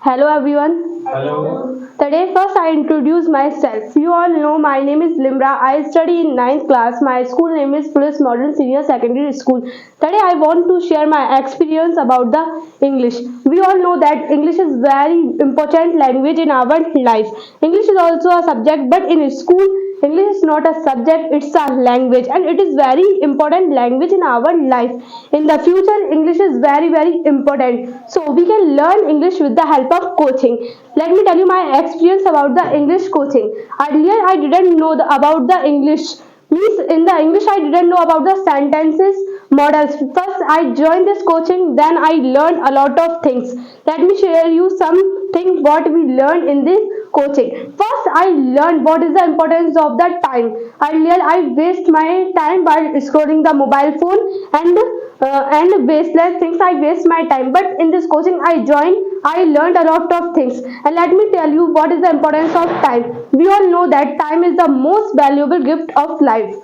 Hello everyone. Hello. Today first I introduce myself. You all know my name is Limra. I study in ninth class. My school name is Fluent Modern Senior Secondary School. Today I want to share my experience about the English. We all know that English is very important language in our life. English is also a subject, but in school English is not a subject, it's a language, and it is very important language in our life. In the future, English is very important. So we can learn English with the help of coaching. Let me tell you my experience about the English coaching. Earlier, I didn't know about the English. Means in the English, I didn't know about the sentences models. First, I joined this coaching, then I learned a lot of things. Let me share you something what we learned in this coaching. First, I learned what is the importance of the time. Earlier, I waste my time by scrolling the mobile phone and baseless things. I waste my time. But in this coaching I joined, I learned a lot of things. And let me tell you what is the importance of time. We all know that time is the most valuable gift of life.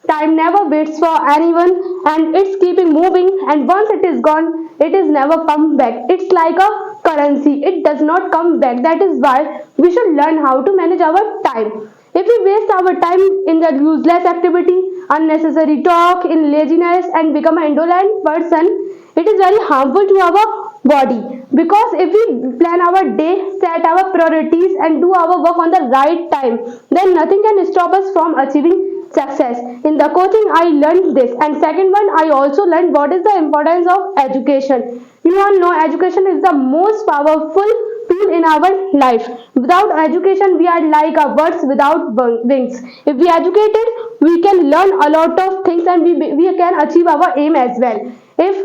Time never waits for anyone and it's keeping moving, and once it is gone, it is never come back. It's like a currency. It does not come back. That is why we should learn how to manage our time. If we waste our time in the useless activity, unnecessary talk, in laziness and become an indolent person, it is very harmful to our body. Because if we plan our day, set our priorities and do our work on the right time, then nothing can stop us from achieving success. In the coaching I learned this, and second one I also learned what is the importance of education. You all know education is the most powerful tool in our life. Without education we are like a birds without wings. If we are educated, we can learn a lot of things and we can achieve our aim as well. If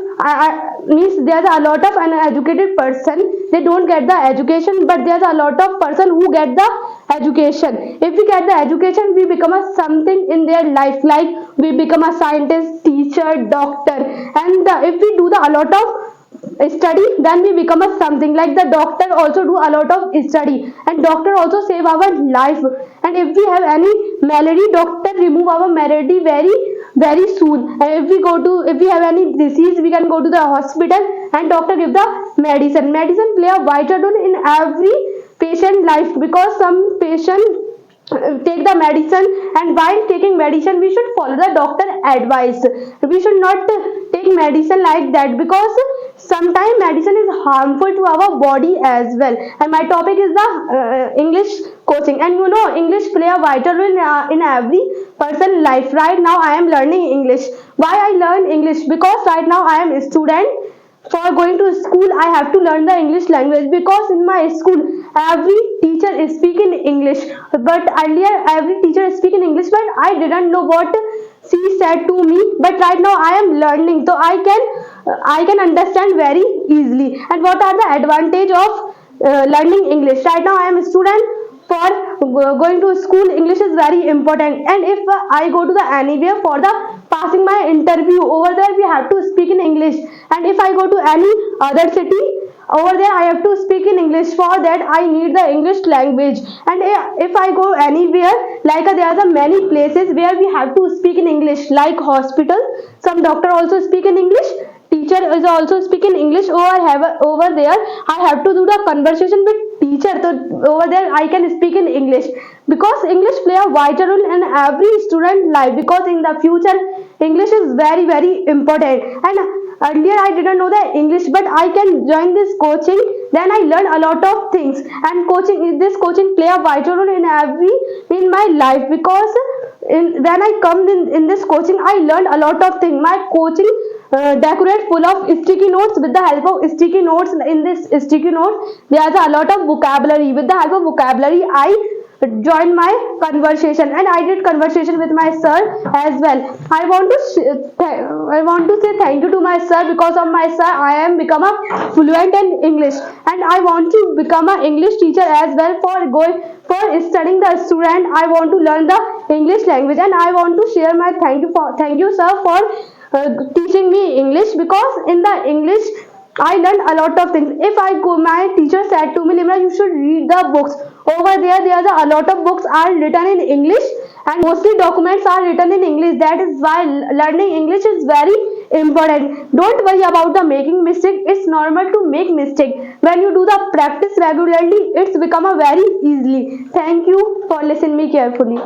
means there's a lot of uneducated person, they don't get the education, but there's a lot of person who get the education. If we get the education, we become a something in their life, like we become a scientist, teacher, doctor. And if we do a lot of study, then we become a something like the doctor also do a lot of study, and doctor also save our life. And if we have any malady, doctor remove our malady very soon. And if we have any disease, we can go to the hospital and doctor give the medicine play a vital role in every patient life, because some patient take the medicine, and while taking medicine we should follow the doctor advice. We should not take medicine like that, because sometimes medicine is harmful to our body as well. And my topic is the English coaching, and you know English play a vital role in every person life. Right now I am learning English. Why I learn English? Because right now I am a student. For going to school I have to learn the English language, because in my school every teacher is speaking English. But earlier every teacher is speaking English, but I didn't know what she said to me. But right now I am learning, so I can understand very easily. And what are the advantage of learning English? Right now I am a student. For going to school, English is very important. And if I go to the anywhere for the passing my interview, over there we have to speak in English. And if I go to any other city, over there I have to speak in English. For that I need the English language. And if I go anywhere, like there are many places where we have to speak in English, like hospital, some doctor also speak in English, teacher is also speaking English. Over there I have to do the conversation with teacher, so over there I can speak in English. Because English play a vital role in every student life, because in the future English is very important. And earlier I didn't know the English, but I can join this coaching, then I learn a lot of things. And this coaching play a vital role in my life, because when I come in this coaching I learned a lot of things. My coaching decorate full of sticky notes. With the help of sticky notes, in this sticky note there's a lot of vocabulary. With the help of vocabulary I joined my conversation, and I did conversation with my sir as well. I want to say thank you to my sir. Because of my sir I am become a fluent in English, and I want to become an English teacher as well. For studying the student, I want to learn the English language, and I want to share my thank you sir for teaching me English. Because in the English I learned a lot of things. If I go, my teacher said to me, Limra, you should read the books. Over there are a lot of books are written in English, and mostly documents are written in English. That is why learning English is very important. Don't worry about the making mistake. It's normal to make mistake. When you do the practice regularly, it's become a very easily. Thank you for listening me carefully.